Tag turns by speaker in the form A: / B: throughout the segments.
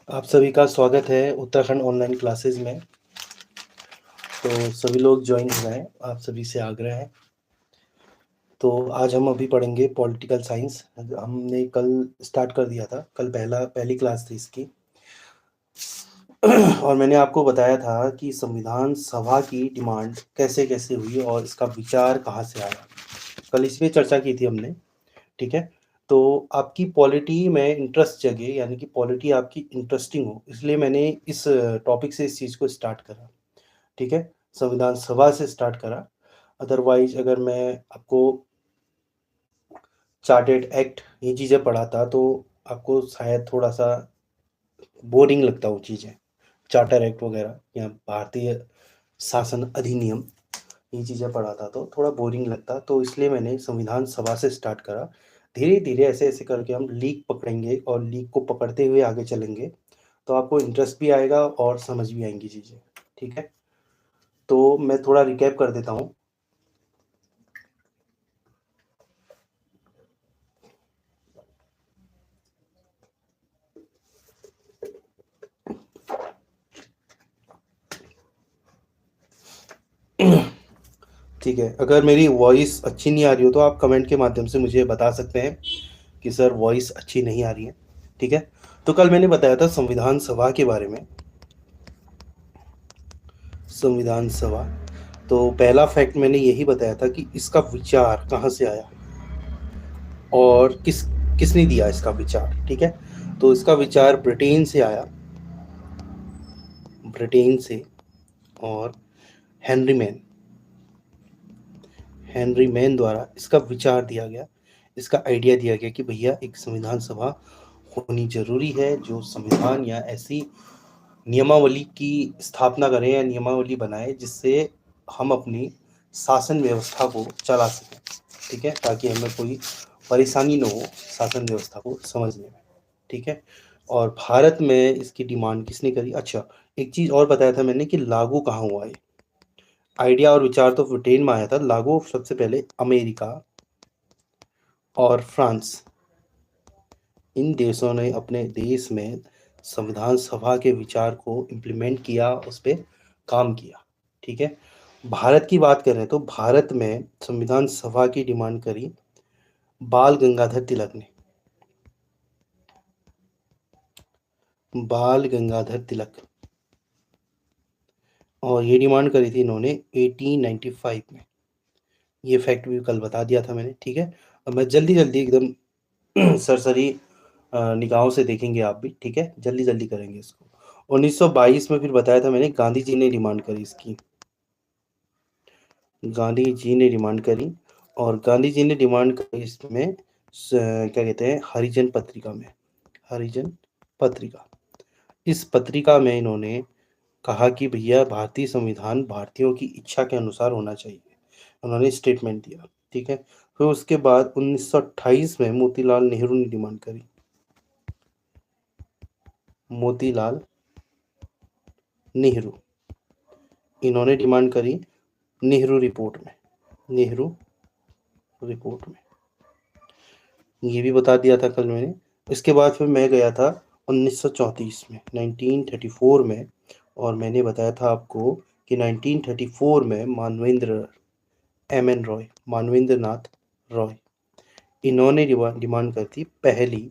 A: आप सभी का स्वागत है उत्तराखंड ऑनलाइन क्लासेस में। तो सभी लोग ज्वाइन हो जाएं, आप सभी से आग्रह है। तो आज हम अभी पढ़ेंगे पॉलिटिकल साइंस। हमने कल स्टार्ट कर दिया था, कल पहली क्लास थी इसकी। और मैंने आपको बताया था कि संविधान सभा की डिमांड कैसे कैसे हुई और इसका विचार कहाँ से आया। कल इस पे चर्चा की थी हमने। ठीक है। तो आपकी पॉलिटी में इंटरेस्ट जगे, यानी कि पॉलिटी आपकी इंटरेस्टिंग हो, इसलिए मैंने इस टॉपिक से इस चीज़ को स्टार्ट करा। ठीक है। संविधान सभा से स्टार्ट करा। अदरवाइज अगर मैं आपको चार्टेड एक्ट ये चीज़ें पढ़ाता तो आपको शायद थोड़ा सा बोरिंग लगता वो चीज़ें। चार्टर एक्ट वगैरह या भारतीय शासन अधिनियम ये चीज़ें पढ़ाता तो थोड़ा बोरिंग लगता, तो इसलिए मैंने संविधान सभा से स्टार्ट करा। धीरे धीरे ऐसे ऐसे करके हम लीक पकड़ेंगे और लीक को पकड़ते हुए आगे चलेंगे, तो आपको इंटरेस्ट भी आएगा और समझ भी आएंगी चीज़ें। ठीक है। तो मैं थोड़ा रिकैप कर देता हूँ। ठीक है। अगर मेरी वॉइस अच्छी नहीं आ रही हो तो आप कमेंट के माध्यम से मुझे बता सकते हैं कि सर वॉइस अच्छी नहीं आ रही है। ठीक है। तो कल मैंने बताया था संविधान सभा के बारे में। संविधान सभा, तो पहला फैक्ट मैंने यही बताया था कि इसका विचार कहाँ से आया और किसने दिया इसका विचार। ठीक है। तो इसका विचार ब्रिटेन से आया, ब्रिटेन से। और हेनरी मैन हेनरी मैन द्वारा इसका विचार दिया गया, इसका आइडिया दिया गया कि भैया एक संविधान सभा होनी जरूरी है, जो संविधान या ऐसी नियमावली की स्थापना करें या नियमावली बनाए जिससे हम अपनी शासन व्यवस्था को चला सकें। ठीक है। ताकि हमें कोई परेशानी न हो शासन व्यवस्था को समझने में। ठीक है। और भारत में इसकी डिमांड किसने करी? अच्छा, एक चीज़ और बताया था मैंने कि लागू कहाँ हुआ है। आइडिया और विचार तो ब्रिटेन में आया था, लागू सबसे पहले अमेरिका और फ्रांस, इन देशों ने अपने देश में संविधान सभा के विचार को इम्प्लीमेंट किया, उस पर काम किया। ठीक है। भारत की बात करें तो भारत में संविधान सभा की डिमांड करी बाल गंगाधर तिलक ने। बाल गंगाधर तिलक, और ये डिमांड करी थी इन्होंने 1895 में। ये फैक्ट भी कल बता दिया था मैंने। ठीक है। अब मैं जल्दी जल्दी एकदम सरसरी निगाहों से देखेंगे आप भी। ठीक है। जल्दी जल्दी करेंगे इसको। 1922 में फिर बताया था मैंने गांधी जी ने डिमांड करी इसकी। गांधी जी ने डिमांड करी, और गांधी जी ने डिमांड करी इसमें क्या कहते हैं, हरिजन पत्रिका में। हरिजन पत्रिका, इस पत्रिका में इन्होंने कहा कि भैया भारतीय संविधान भारतीयों की इच्छा के अनुसार होना चाहिए, उन्होंने स्टेटमेंट दिया। ठीक है। फिर उसके बाद 1928 में मोतीलाल नेहरू ने डिमांड करी। मोतीलाल नेहरू, इन्होंने डिमांड करी नेहरू रिपोर्ट में। नेहरू रिपोर्ट में, ये भी बता दिया था कल मैंने। इसके बाद फिर मैं गया था 1934 में, 1934 में, और मैंने बताया था आपको कि 1934 में मानवेंद्र एम एन रॉय, मानवेंद्र नाथ रॉय, इन्होंने डिमांड कर थी पहली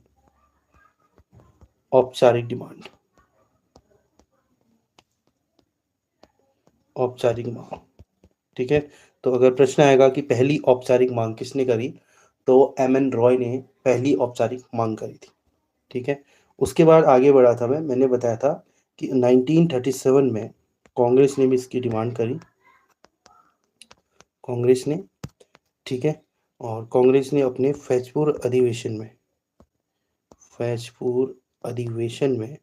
A: औपचारिक डिमांड, औपचारिक मांग। ठीक है। तो अगर प्रश्न आएगा कि पहली औपचारिक मांग किसने करी, तो एम एन रॉय ने पहली औपचारिक मांग करी थी। ठीक है। उसके बाद आगे बढ़ा था मैंने बताया था कि 1937 में कांग्रेस ने भी इसकी डिमांड करी, कांग्रेस ने। ठीक है। और कांग्रेस ने अपने फैजपुर अधिवेशन में, फैजपुर अधिवेशन में,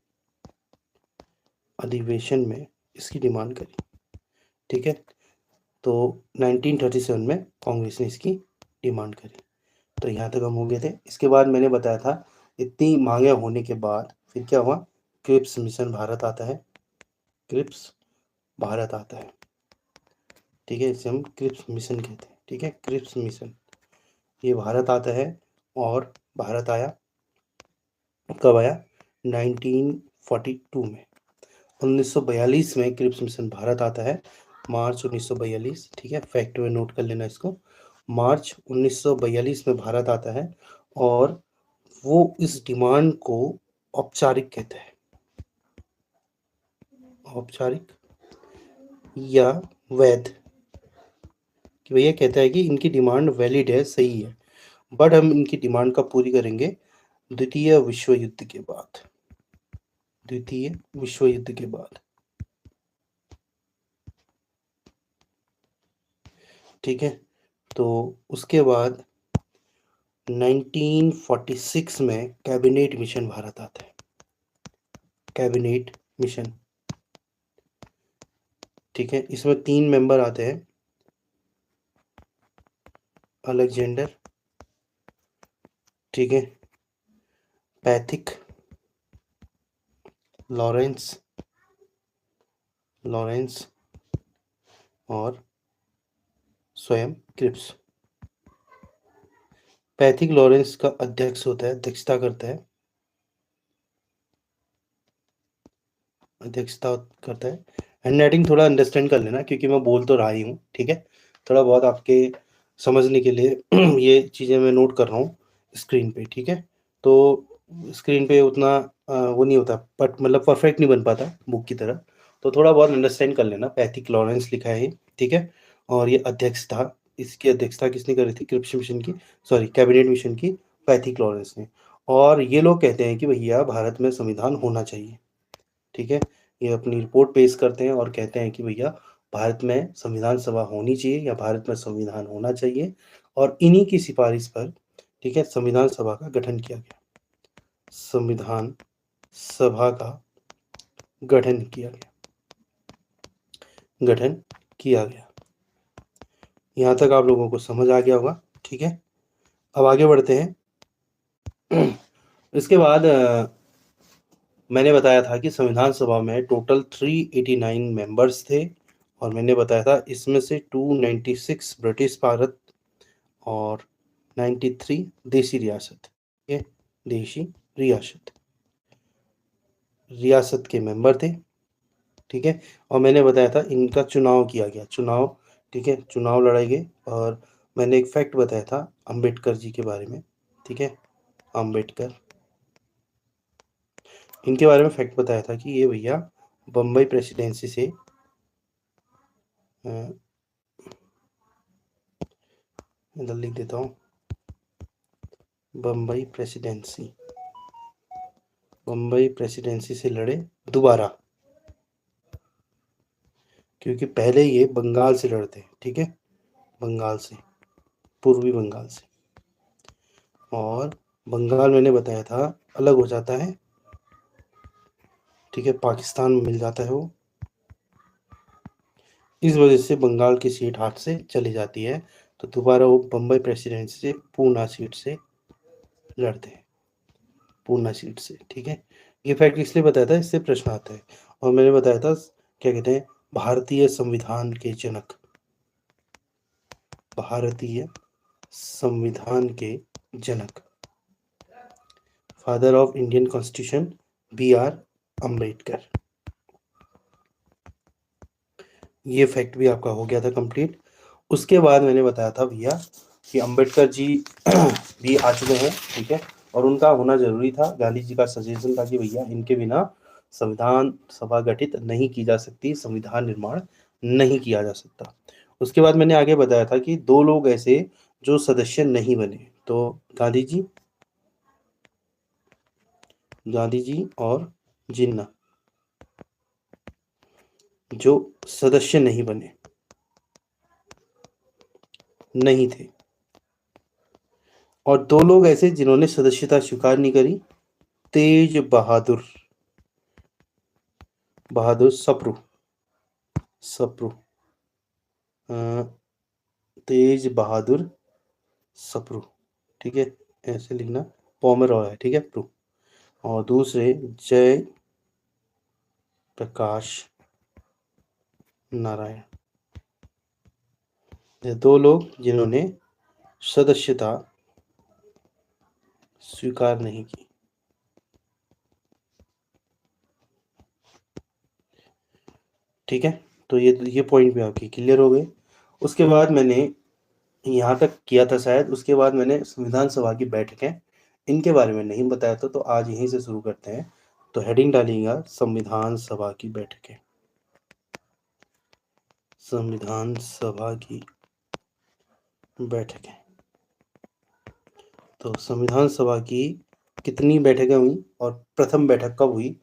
A: अधिवेशन में इसकी डिमांड करी। ठीक है। तो 1937 में कांग्रेस ने इसकी डिमांड करी। तो यहाँ तक हम हो गए थे। इसके बाद मैंने बताया था इतनी मांगे होने के बाद फिर क्या हुआ, क्रिप्स मिशन भारत आता है। क्रिप्स भारत आता है। ठीक है। इसे हम क्रिप्स मिशन कहते हैं। ठीक है। क्रिप्स मिशन ये भारत आता है, और भारत आया कब आया, 1942 में। 1942 में क्रिप्स मिशन भारत आता है, मार्च 1942, ठीक है, फैक्ट में नोट कर लेना इसको। मार्च 1942 में भारत आता है और वो इस डिमांड को औपचारिक कहता है, औपचारिक या वैध, कि भैया कहता है कि इनकी डिमांड वैलिड है, सही है, बट हम इनकी डिमांड कब पूरी करेंगे? द्वितीय विश्व युद्ध के बाद, द्वितीय विश्व युद्ध के बाद, ठीक है। तो उसके बाद 1946 में कैबिनेट मिशन भारत आता है, कैबिनेट मिशन, ठीक है। इसमें 3 मेंबर आते हैं, अलेक्जेंडर, ठीक है, पैथिक, लॉरेंस, लॉरेंस और स्वयं क्रिप्स। पैथिक लॉरेंस का अध्यक्ष होता है, अध्यक्षता करता है, अध्यक्षता करता है। हैंड राइटिंग थोड़ा अंडरस्टैंड कर लेना, क्योंकि मैं बोल तो रहा ही हूँ, ठीक है। थोड़ा बहुत आपके समझने के लिए ये चीज़ें मैं नोट कर रहा हूँ स्क्रीन पे, ठीक है। तो स्क्रीन पे उतना वो नहीं होता, बट मतलब परफेक्ट नहीं बन पाता बुक की तरह, तो थोड़ा बहुत अंडरस्टैंड कर लेना। पैथिक लॉरेंस लिखा है ये, ठीक है। और ये अध्यक्षता, इसकी अध्यक्षता किसने करी थी? क्रिप्स मिशन की, सॉरी कैबिनेट मिशन की, पैथिक लॉरेंस ने। और ये लोग कहते हैं कि भैया भारत में संविधान होना चाहिए, ठीक है। ये अपनी रिपोर्ट पेश करते हैं और कहते हैं कि भैया भारत में संविधान सभा होनी चाहिए या भारत में संविधान होना चाहिए, और इन्हीं की सिफारिश पर, ठीक है, संविधान सभा का गठन किया गया, संविधान सभा का गठन किया गया, गठन किया गया। यहाँ तक आप लोगों को समझ आ गया होगा, ठीक है। अब आगे बढ़ते हैं। इसके बाद मैंने बताया था कि संविधान सभा में टोटल 389 मेंबर्स थे, और मैंने बताया था इसमें से 296 ब्रिटिश भारत और 93 देसी रियासत, ये देशी रियासत, रियासत के मेंबर थे, ठीक है। और मैंने बताया था इनका चुनाव किया गया, चुनाव, ठीक है, चुनाव लड़ाए गए। और मैंने एक फैक्ट बताया था अंबेडकर जी के बारे में, ठीक है, अंबेडकर, इनके बारे में फैक्ट बताया था कि ये भैया बम्बई प्रेसिडेंसी से इधर लिख देता हूँ, बम्बई प्रेसिडेंसी, बम्बई प्रेसिडेंसी से लड़े दोबारा, क्योंकि पहले ये बंगाल से लड़ते हैं, ठीक है, बंगाल से, पूर्वी बंगाल से। और बंगाल मैंने बताया था अलग हो जाता है, ठीक है, पाकिस्तान में मिल जाता है वो, इस वजह से बंगाल की सीट हाथ से चली जाती है। तो दोबारा वो बम्बई प्रेसिडेंसी से पूना सीट से लड़ते हैं, पूना सीट से, ठीक है। ये फैक्ट इसलिए बताया था, इससे प्रश्न आता है। और मैंने बताया था क्या कहते हैं, भारतीय संविधान के जनक, भारतीय संविधान के जनक, father of Indian constitution, B.R. Ambedkar. ये फैक्ट भी आपका हो गया था कंप्लीट। उसके बाद मैंने बताया था भैया कि अम्बेडकर जी भी आ चुके हैं, ठीक है, और उनका होना जरूरी था। गांधी जी का सजेशन था कि भैया इनके बिना संविधान सभा गठित नहीं की जा सकती, संविधान निर्माण नहीं किया जा सकता। उसके बाद मैंने आगे बताया था कि 2 लोग ऐसे जो सदस्य नहीं बने, तो गांधी जी, गांधी जी और जिन्ना, जो सदस्य नहीं बने, नहीं थे। और 2 लोग ऐसे जिन्होंने सदस्यता स्वीकार नहीं करी, तेज बहादुर, बहादुर सप्रू, सप्रू, तेज बहादुर सप्रू, ठीक है, ऐसे लिखना, पोमेरॉय है, ठीक है, प्रू। और दूसरे जय प्रकाश नारायण, ये 2 लोग जिन्होंने सदस्यता स्वीकार नहीं की, ठीक है, तो ये पॉइंट भी आपके क्लियर हो गए। उसके बाद मैंने यहाँ तक किया था शायद, उसके बाद मैंने संविधान सभा की बैठकें, इनके बारे में नहीं बताया था, तो आज यहीं से शुरू करते हैं। तो हेडिंग डालिएगा संविधान सभा की बैठकें। संविधान सभा की बैठकें। तो संविधान सभा की कितनी बैठकें हुई और प्रथम बैठक कब हुई,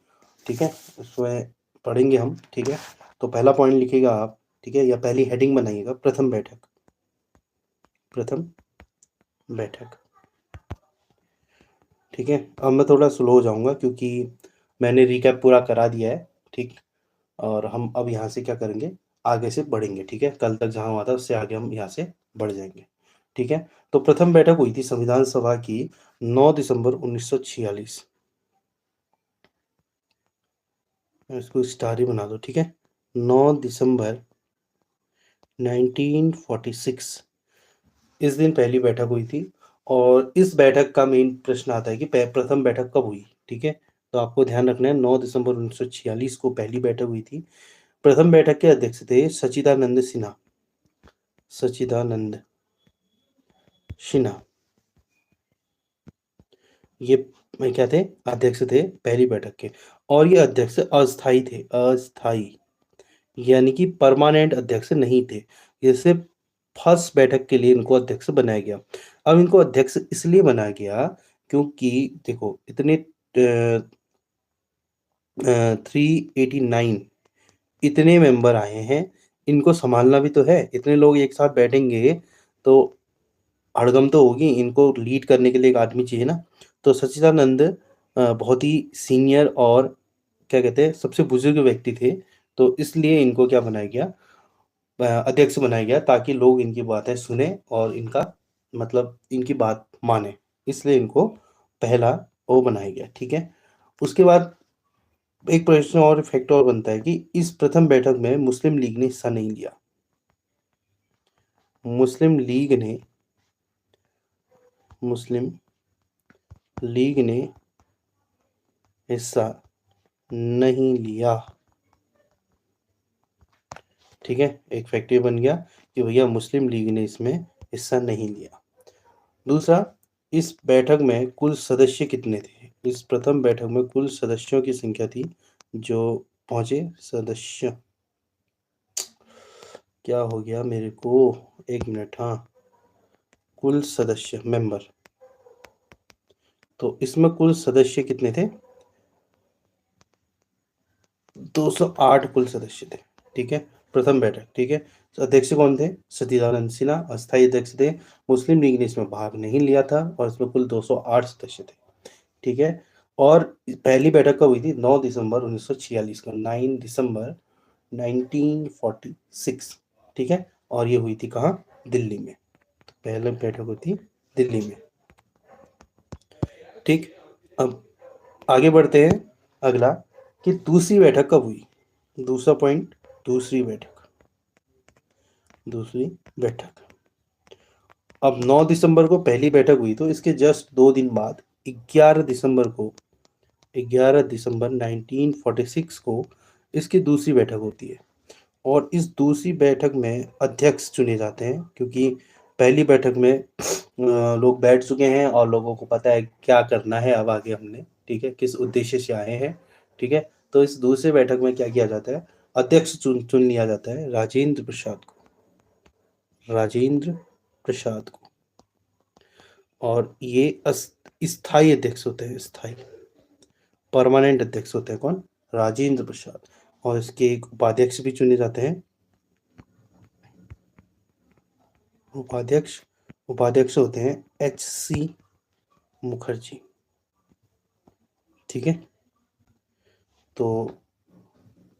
A: ठीक है, उसमें पढ़ेंगे हम। ठीक है, तो पहला पॉइंट लिखिएगा आप, ठीक है, या पहली हेडिंग बनाइएगा प्रथम बैठक। प्रथम बैठक, ठीक है। अब मैं थोड़ा स्लो हो जाऊंगा क्योंकि मैंने रिकैप पूरा करा दिया है, ठीक। और हम अब यहाँ से क्या करेंगे, आगे से बढ़ेंगे, ठीक है। कल तक जहाँ हुआ था उससे आगे हम यहाँ से बढ़ जाएंगे, ठीक है। तो प्रथम बैठक हुई थी संविधान सभा की 9 दिसंबर 1946। इसको स्टार ही बना दो, ठीक है। 9 दिसंबर 1946 इस दिन पहली बैठक हुई थी। और इस बैठक का मेन प्रश्न आता है कि प्रथम बैठक कब हुई, ठीक है। तो आपको ध्यान रखना है 9 दिसंबर 1946 को पहली बैठक हुई थी। प्रथम बैठक के अध्यक्ष थे सच्चिदानंद सिन्हा। सच्चिदानंद सिन्हा, ये क्या थे, अध्यक्ष थे पहली बैठक के। और ये अध्यक्ष अस्थाई थे, अस्थाई, यानी कि परमानेंट अध्यक्ष नहीं थे। जैसे फर्स्ट बैठक के लिए इनको अध्यक्ष बनाया गया। अब इनको अध्यक्ष इसलिए बनाया गया क्योंकि देखो इतने 389 इतने मेंबर आए हैं, इनको संभालना भी तो है। इतने लोग एक साथ बैठेंगे तो हड़गम तो होगी, इनको लीड करने के लिए एक आदमी चाहिए ना। तो सच्चिदानंद बहुत ही सीनियर और क्या कहते हैं सबसे बुजुर्ग व्यक्ति थे। तो इसलिए इनको क्या बनाया गया, अध्यक्ष बनाया गया, ताकि लोग इनकी बातें सुने और इनका मतलब इनकी बात माने। इसलिए इनको पहला वो बनाया गया, ठीक है। उसके बाद एक प्रश्न और फैक्ट और बनता है कि इस प्रथम बैठक में मुस्लिम लीग ने हिस्सा नहीं लिया। मुस्लिम लीग ने मुस्लिम लीग ने हिस्सा नहीं लिया, ठीक है। एक फैक्ट ये बन गया कि भैया मुस्लिम लीग ने इसमें हिस्सा नहीं लिया। दूसरा, इस बैठक में कुल सदस्य कितने थे। इस प्रथम बैठक में कुल सदस्यों की संख्या थी जो पहुंचे सदस्य, क्या हो गया मेरे को, एक मिनट, हाँ, कुल सदस्य मेंबर। तो इसमें कुल सदस्य कितने थे, 208 कुल सदस्य थे, ठीक है। प्रथम बैठक, ठीक है। तो अध्यक्ष कौन थे, सच्चिदानंद सिन्हा अस्थायी अध्यक्ष थे। मुस्लिम लीग ने इसमें भाग नहीं लिया था और इसमें कुल 208 सदस्य थे, ठीक है। और पहली बैठक कब हुई थी, 9 दिसंबर 1946 को, 9 दिसंबर 1946, ठीक है। और ये हुई थी कहाँ, दिल्ली में। तो पहले बैठक हुई थी दिल्ली में, ठीक। अब आगे बढ़ते हैं, अगला कि दूसरी बैठक कब हुई। दूसरा पॉइंट, दूसरी बैठक, दूसरी बैठक। अब 9 दिसंबर को पहली बैठक हुई, तो इसके जस्ट 2 दिन बाद 11 दिसंबर को, 11 दिसंबर 1946 को इसकी दूसरी बैठक होती है। और इस दूसरी बैठक में अध्यक्ष चुने जाते हैं, क्योंकि पहली बैठक में लोग बैठ चुके हैं और लोगों को पता है क्या करना है अब आगे हमने, ठीक है, किस उद्देश्य से आए हैं, ठीक है। तो इस दूसरे बैठक में क्या किया जाता है, अध्यक्ष चुन चुन लिया जाता है राजेंद्र प्रसाद को, राजेंद्र प्रसाद को। और ये स्थायी अध्यक्ष होते हैं, स्थायी परमानेंट अध्यक्ष होते हैं कौन, राजेंद्र प्रसाद। और इसके एक उपाध्यक्ष भी चुने जाते हैं, उपाध्यक्ष, उपाध्यक्ष होते हैं HC मुखर्जी, ठीक है। तो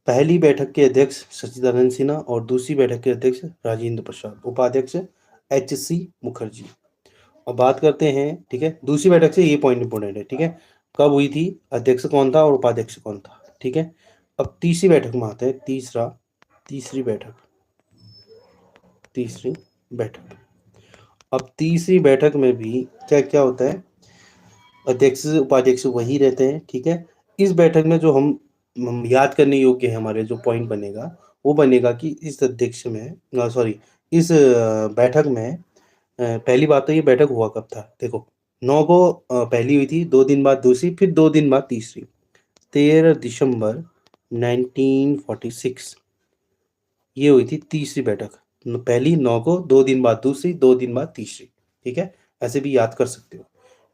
A: पहली बैठक के अध्यक्ष सच्चिदानंद सिन्हा और दूसरी बैठक के अध्यक्ष राजेंद्र प्रसाद, उपाध्यक्ष HC मुखर्जी। अब बात करते हैं, ठीक है, दूसरी बैठक से ये पॉइंट इंपॉर्टेंट है, ठीक है, कब हुई थी, अध्यक्ष कौन था और उपाध्यक्ष कौन था, ठीक है। अब तीसरी बैठक में आते हैं, तीसरी बैठक, तीसरी बैठक। अब तीसरी बैठक में भी क्या क्या होता है, अध्यक्ष उपाध्यक्ष वही रहते हैं, ठीक है। इस बैठक में जो हम याद करने योग्य है, हमारे जो पॉइंट बनेगा वो बनेगा कि इस अध्यक्ष में सॉरी इस बैठक में पहली बात तो ये बैठक हुआ कब था देखो 9 को पहली हुई थी, 2 दिन बाद दूसरी, फिर 2 दिन बाद तीसरी। 13 दिसंबर 1946 ये हुई थी तीसरी बैठक। पहली 9 को, 2 दिन बाद दूसरी, 2 दिन बाद तीसरी। ठीक है, ऐसे भी याद कर सकते हो।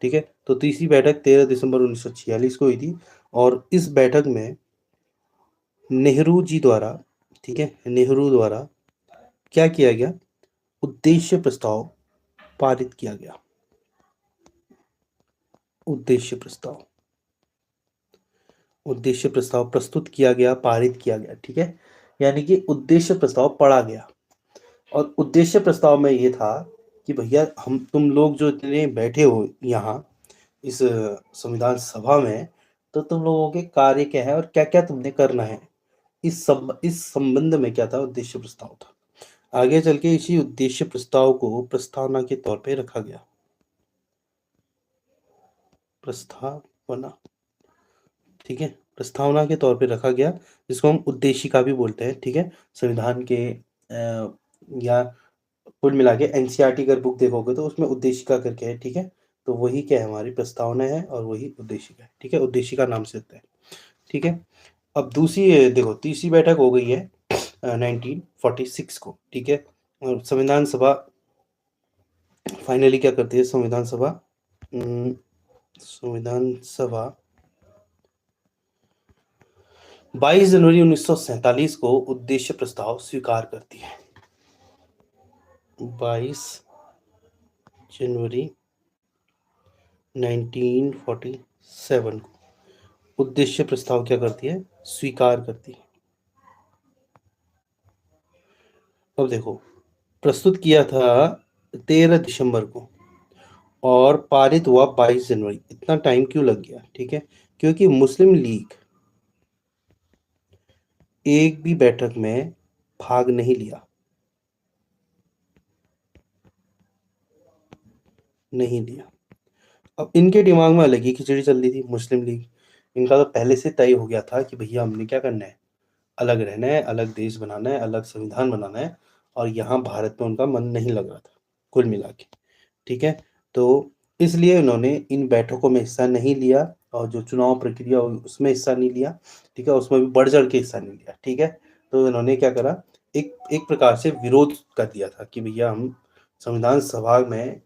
A: ठीक है, तो तीसरी बैठक 13 दिसंबर 1946 को हुई थी और इस बैठक में नेहरू जी द्वारा, ठीक है, नेहरू द्वारा क्या किया गया, उद्देश्य प्रस्ताव पारित किया गया। उद्देश्य प्रस्ताव, उद्देश्य प्रस्ताव प्रस्तुत किया गया, पारित किया गया। ठीक है, यानी कि उद्देश्य प्रस्ताव पढ़ा गया और उद्देश्य प्रस्ताव में ये था कि भैया हम तुम लोग जो इतने बैठे हो यहाँ इस संविधान सभा में, तो तुम लोगों के कार्य क्या है और क्या क्या तुमने करना है, इस संबंध में क्या था, उद्देश्य प्रस्ताव था। आगे चल के इसी उद्देश्य प्रस्ताव को प्रस्तावना के तौर पे रखा गया। प्रस्तावना, ठीक है, प्रस्तावना के तौर पे रखा गया, जिसको हम उद्देशिका भी बोलते हैं। ठीक है, संविधान के या कुल मिला के एनसीईआरटी अगर बुक देखोगे तो उसमें उद्देशिका करके है। ठीक है, तो वही क्या है, हमारी प्रस्तावना है और वही उद्देशिका है। ठीक है, उद्देशिका नाम से होता है। ठीक है, अब दूसरी देखो तीसरी बैठक हो गई है 1946 को। ठीक है, और संविधान सभा फाइनली क्या करती है, संविधान सभा 22 जनवरी 1947 को उद्देश्य प्रस्ताव स्वीकार करती है। 22 जनवरी 1947 को उद्देश्य प्रस्ताव क्या करती है, स्वीकार करती है। अब देखो प्रस्तुत किया था 13 दिसंबर को और पारित हुआ 22 जनवरी। इतना टाइम क्यों लग गया? ठीक है, क्योंकि मुस्लिम लीग एक भी बैठक में भाग नहीं लिया, नहीं लिया। अब इनके दिमाग में अलग ही खिचड़ी चल रही थी। मुस्लिम लीग, इनका तो पहले से तय हो गया था कि भैया हमने क्या करना है, अलग रहना है, अलग देश बनाना है, अलग संविधान बनाना है, और यहाँ भारत में उनका मन नहीं लग रहा था कुल मिला के। ठीक है, तो इसलिए उन्होंने इन बैठकों में हिस्सा नहीं लिया और जो चुनाव प्रक्रिया हुई उसमें हिस्सा नहीं लिया। ठीक है, उसमें भी बढ़ चढ़ के हिस्सा नहीं लिया। ठीक है, तो इन्होंने क्या करा, एक एक प्रकार से विरोध कर दिया था कि भैया हम संविधान सभा में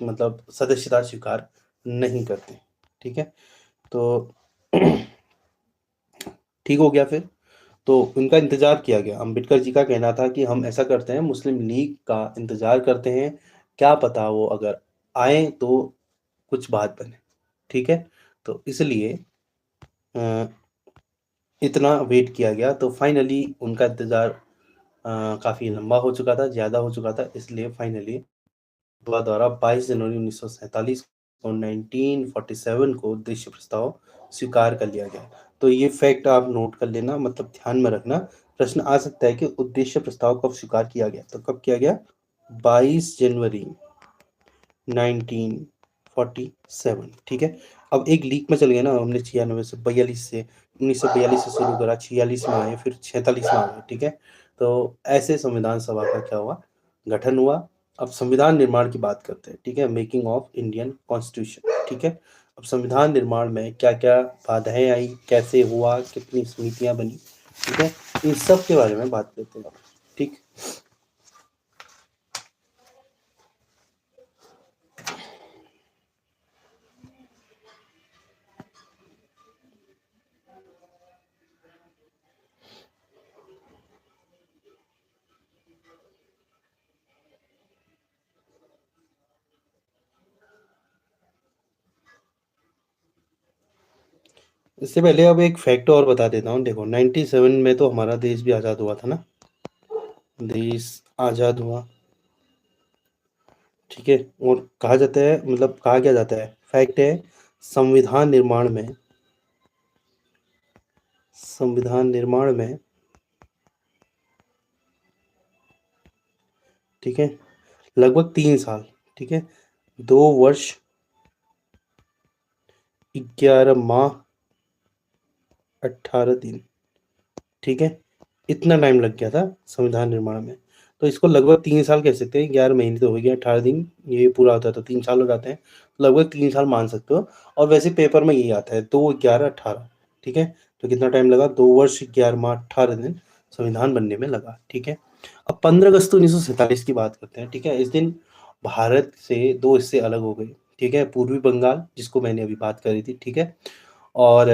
A: मतलब सदस्यता स्वीकार नहीं करते। ठीक है, तो ठीक हो गया फिर। तो उनका इंतजार किया गया। अंबेडकर जी का कहना था कि हम ऐसा करते हैं, मुस्लिम लीग का इंतजार करते हैं, क्या पता वो अगर आए तो कुछ बात बने। ठीक है, तो इसलिए अ, इतना वेट किया गया। तो फाइनली उनका इंतजार काफ़ी लंबा हो चुका था, ज़्यादा हो चुका था, इसलिए फाइनली द्वारा 22 जनवरी 1947 को 1947 को उद्देश्य प्रस्ताव स्वीकार कर लिया गया। तो ये फैक्ट आप नोट कर लेना, मतलब ध्यान में रखना। प्रश्न आ सकता है कि उद्देश्य प्रस्ताव कब स्वीकार किया गया, तो कब किया गया, 22 जनवरी 1947। ठीक है, अब एक लीक में चल गया ना, हमने 96 से 42 से 1942 से शुरू करा, 46 में आए, फिर 46 में आ गए। ठीक है, तो ऐसे संविधान सभा का क्या हुआ, गठन हुआ। अब संविधान निर्माण की बात करते हैं। ठीक है, मेकिंग ऑफ इंडियन कॉन्स्टिट्यूशन। ठीक है, अब संविधान निर्माण में क्या क्या बाधाएं आई, कैसे हुआ, कितनी समितियां बनी। ठीक है, इन सब के बारे में बात करते हैं। ठीक, इससे पहले अब एक फैक्ट और बता देता हूँ। देखो 97 में तो हमारा देश भी आज़ाद हुआ था ना, देश आज़ाद हुआ। ठीक है, और कहा जाता है, मतलब कहा क्या जाता है, फैक्ट है, संविधान निर्माण में, संविधान निर्माण में, ठीक है, लगभग 3 साल, ठीक है, 2 वर्ष 11 माह 18 दिन, ठीक है, इतना टाइम लग गया था संविधान निर्माण में। तो इसको लगभग 3 साल कह सकते हैं, 11 महीने तो हो गया, 18 दिन ये पूरा होता है तो 3 साल हो जाते हैं। लगभग 3 साल मान सकते हो, और वैसे पेपर में यही आता है 2, 11, 18, ठीक है? तो कितना टाइम लगा? 2 वर्ष 11 माह 18 दिन संविधान बनने में लगा, ठीक है? अब 15 अगस्त 1947 की बात करते हैं, ठीक है? इस दिन भारत से 2 हिस्से अलग हो गए, ठीक है? पूर्वी बंगाल, जिसको मैंने अभी बात करी थी, ठीक है? और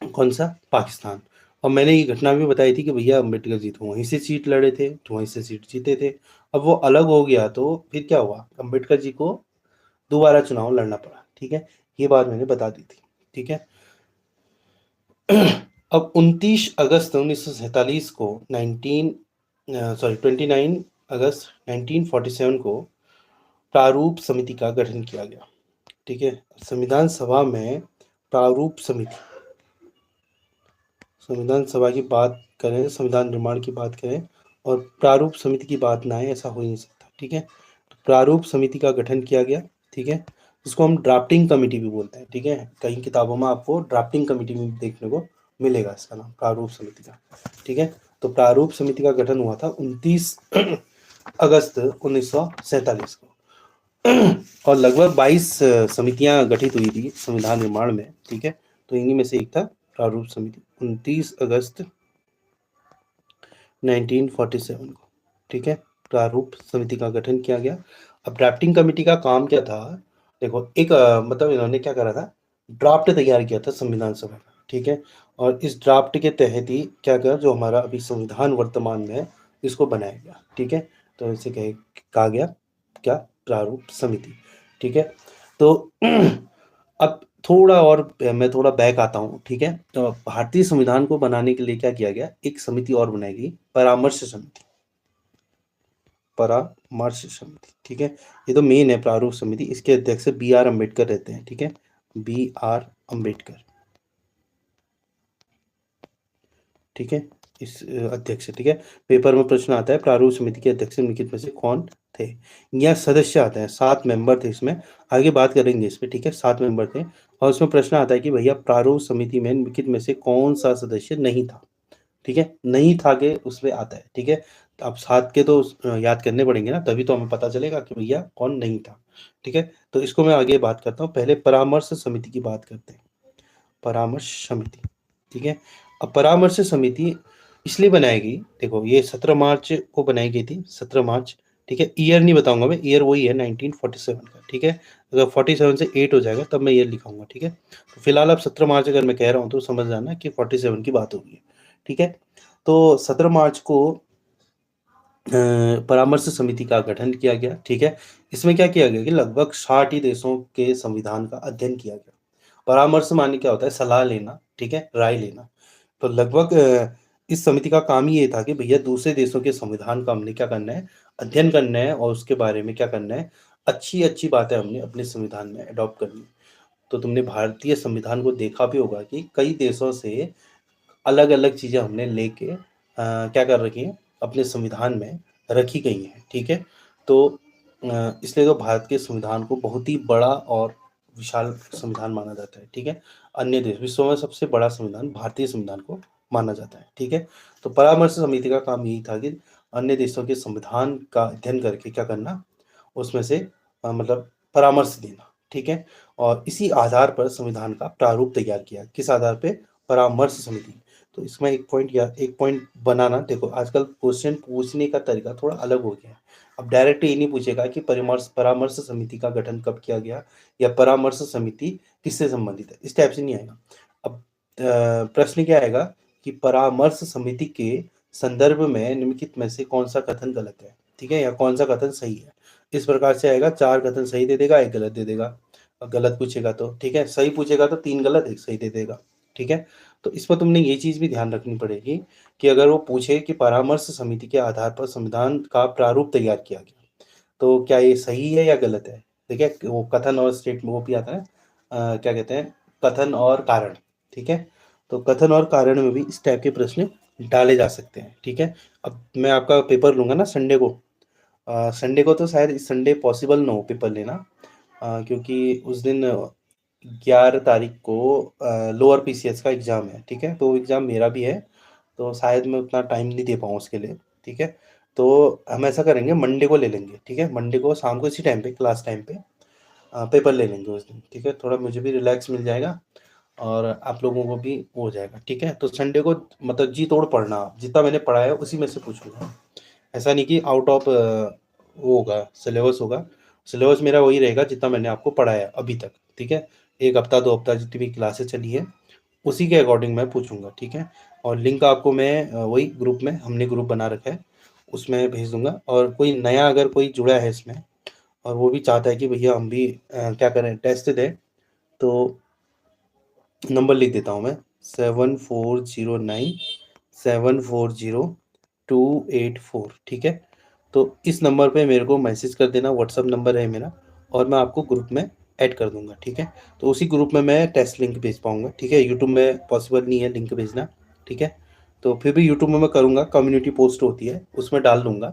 A: कौन सा? पाकिस्तान। और मैंने ये घटना भी बताई थी कि भैया अम्बेडकर जी तो वहीं से सीट लड़े थे, तो वहीं से सीट जीते थे। अब वो अलग हो गया तो फिर क्या हुआ? अम्बेडकर जी को दोबारा चुनाव लड़ना पड़ा, ठीक है? ये बात मैंने बता दी थी, ठीक है? अब 29 अगस्त 1947 को 29 अगस्त 1947 को प्रारूप समिति का गठन किया गया, ठीक है? संविधान सभा में प्रारूप समिति, संविधान सभा की बात करें, संविधान निर्माण की बात करें और प्रारूप समिति की बात ना आए, ऐसा हो ही नहीं सकता, ठीक है? तो प्रारूप समिति का गठन किया गया, ठीक है? जिसको हम ड्राफ्टिंग कमेटी भी बोलते हैं, ठीक है? कई किताबों में आपको ड्राफ्टिंग कमेटी भी देखने को मिलेगा इसका नाम, प्रारूप समिति का, ठीक है? तो प्रारूप समिति का गठन हुआ था 29 अगस्त 1947 को। और लगभग 22 समितियां गठित हुई थी संविधान निर्माण में, ठीक है? तो इन्हीं में से एक था प्रारूप समिति। 29 अगस्त 1947 को, ठीक है? प्रारूप समिति का गठन किया गया। अब ड्राफ्टिंग कमेटी का काम क्या था? देखो, एक मतलब इन्होंने क्या करा था, ड्राफ्ट तैयार किया था संविधान सभा का, ठीक है? और इस ड्राफ्ट के तहत ही क्या करा, जो हमारा अभी संविधान वर्तमान में है, इसको बनाया गया, ठीक है? तो इसे कहा गया क्या? प्रारूप समिति, ठीक है? तो अब थोड़ा और मैं थोड़ा बैक आता हूँ, ठीक है? तो भारतीय संविधान को बनाने के लिए क्या किया गया? एक समिति और बनाई गई, परामर्श समिति, परामर्श समिति, ठीक है? ये तो मेन है प्रारूप समिति, इसके अध्यक्ष बी आर अम्बेडकर रहते हैं, ठीक है? बी आर अम्बेडकर, ठीक है? इस अध्यक्ष, ठीक है? पेपर में प्रश्न आता है प्रारूप समिति के अध्यक्ष निम्नलिखित में से कौन थे? या सदस्य आते हैं, 7 मेंबर थे इसमें, आगे बात करेंगे इस पे, ठीक है? 7 मेंबर थे और उसमें प्रश्न आता है कि भैया प्रारूप समिति में निम्नलिखित में से कौन सा सदस्य नहीं था, ठीक है? नहीं था के उसमें आता है, ठीक है? तो अब 7 के तो याद करने पड़ेंगे ना, तभी तो हमें पता चलेगा कि भैया कौन नहीं था, ठीक है? तो इसको मैं आगे बात करता हूँ, पहले परामर्श समिति की बात करते हैं। परामर्श समिति, ठीक है? अब परामर्श समिति इसलिए बनाई गई, देखो ये 17 मार्च को बनाई गई थी, 17 मार्च, ठीक है? ईयर नहीं बताऊंगा मैं, ईयर वही है 1947 का, ठीक है? अगर 47 से 8 हो जाएगा तब मैं ईयर लिखाऊंगा, ठीक है? तो फिलहाल अब 17 मार्च अगर मैं कह रहा हूँ तो समझ जाना कि 47 की बात होगी, ठीक है? तो 17 मार्च को परामर्श समिति का गठन किया गया, ठीक है? इसमें क्या किया गया कि लगभग 60 ही देशों के संविधान का अध्ययन किया गया। परामर्श माने क्या होता है? सलाह लेना, ठीक है? राय लेना। तो लगभग इस समिति का काम ही ये था कि भैया दूसरे देशों के संविधान का हमने क्या करना है? अध्ययन करना है और उसके बारे में क्या करना है? अच्छी-अच्छी बातें हमने अपने संविधान में एडॉप्ट करनी है। तो तुमने भारतीय संविधान को देखा भी होगा कि कई देशों से अलग-अलग चीज़ें हमने लेके क्या कर रखी हैं? अपने संविधान में रखी गई हैं, ठीक है? तो इसलिए तो भारत के संविधान को बहुत ही बड़ा और विशाल संविधान माना जाता है, ठीक है? अन्य देश, विश्व में सबसे बड़ा संविधान भारतीय संविधान को माना जाता है, ठीक है? तो परामर्श समिति का काम यही था कि अन्य देशों के संविधान का अध्ययन करके क्या करना? उसमें से मतलब परामर्श देना, ठीक है? और इसी आधार पर संविधान का प्रारूप तैयार किया। किस आधार पे? परामर्श समिति। तो इसमें एक पॉइंट बनाना, देखो आजकल क्वेश्चन पूछने का तरीका थोड़ा अलग हो गया है। अब डायरेक्ट ये नहीं पूछेगा कि परामर्श समिति का गठन कब किया गया या परामर्श समिति किससे संबंधित है, इस टाइप से नहीं आएगा। अब प्रश्न क्या आएगा कि परामर्श समिति के संदर्भ में निम्नलिखित में से कौन सा कथन गलत है, ठीक है? या कौन सा कथन सही है? इस प्रकार से आएगा, 4 कथन सही दे देगा, 1 गलत दे देगा। और गलत पूछेगा तो, ठीक है? सही पूछेगा तो 3 गलत 1 सही दे देगा, ठीक है? तो इसमें तुमने ये चीज़ भी ध्यान रखनी पड़ेगी कि अगर वो पूछे कि परामर्श समिति के आधार पर संविधान का प्रारूप तैयार किया गया, तो क्या ये सही है या गलत है? ठीक है? वो कथन और स्टेट में वो भी आता है, क्या कहते हैं, कथन और कारण, ठीक है? तो कथन और कारण में भी इस टाइप के प्रश्न डाले जा सकते हैं, ठीक है? अब मैं आपका पेपर लूँगा ना संडे को, संडे को तो शायद इस संडे पॉसिबल ना हो पेपर लेना, क्योंकि उस दिन 11 तारीख को लोअर पीसीएस का एग्ज़ाम है, ठीक है? तो वो एग्ज़ाम मेरा भी है तो शायद मैं उतना टाइम नहीं दे पाऊँ उसके लिए, ठीक है। तो हम ऐसा करेंगे, मंडे को ले लेंगे, ठीक है। मंडे को शाम को इसी टाइम पे, क्लास टाइम पे पेपर ले लेंगे उस दिन, ठीक है। थोड़ा मुझे भी रिलैक्स मिल जाएगा और आप लोगों को भी हो जाएगा, ठीक है। तो संडे को मतलब जी तोड़ पढ़ना, जितना मैंने पढ़ा है उसी में से पूछूंगा। ऐसा नहीं कि आउट ऑफ वो होगा, सिलेबस होगा। सिलेबस मेरा वही रहेगा जितना मैंने आपको पढ़ाया अभी तक, ठीक है। 1 हफ्ता 2 हफ्ता जितनी भी क्लासेस चली है उसी के अकॉर्डिंग मैं पूछूंगा, ठीक है। और लिंक आपको मैं वही ग्रुप में, हमने ग्रुप बना रखा है, उसमें भेज दूंगा। और कोई नया अगर कोई जुड़ा है इसमें और वो भी चाहता है कि भैया हम भी क्या करें, टेस्ट दें, तो नंबर लिख देता हूँ मैं, 7409740284, ठीक है। तो इस नंबर पे मेरे को मैसेज कर देना, व्हाट्सअप नंबर है मेरा, और मैं आपको ग्रुप में ऐड कर दूंगा, ठीक है। तो उसी ग्रुप में मैं टेस्ट लिंक भेज पाऊंगा, ठीक है। यूट्यूब में पॉसिबल नहीं है लिंक भेजना, ठीक है। तो फिर भी यूट्यूब में मैं करूँगा, कम्युनिटी पोस्ट होती है उसमें डाल दूंगा,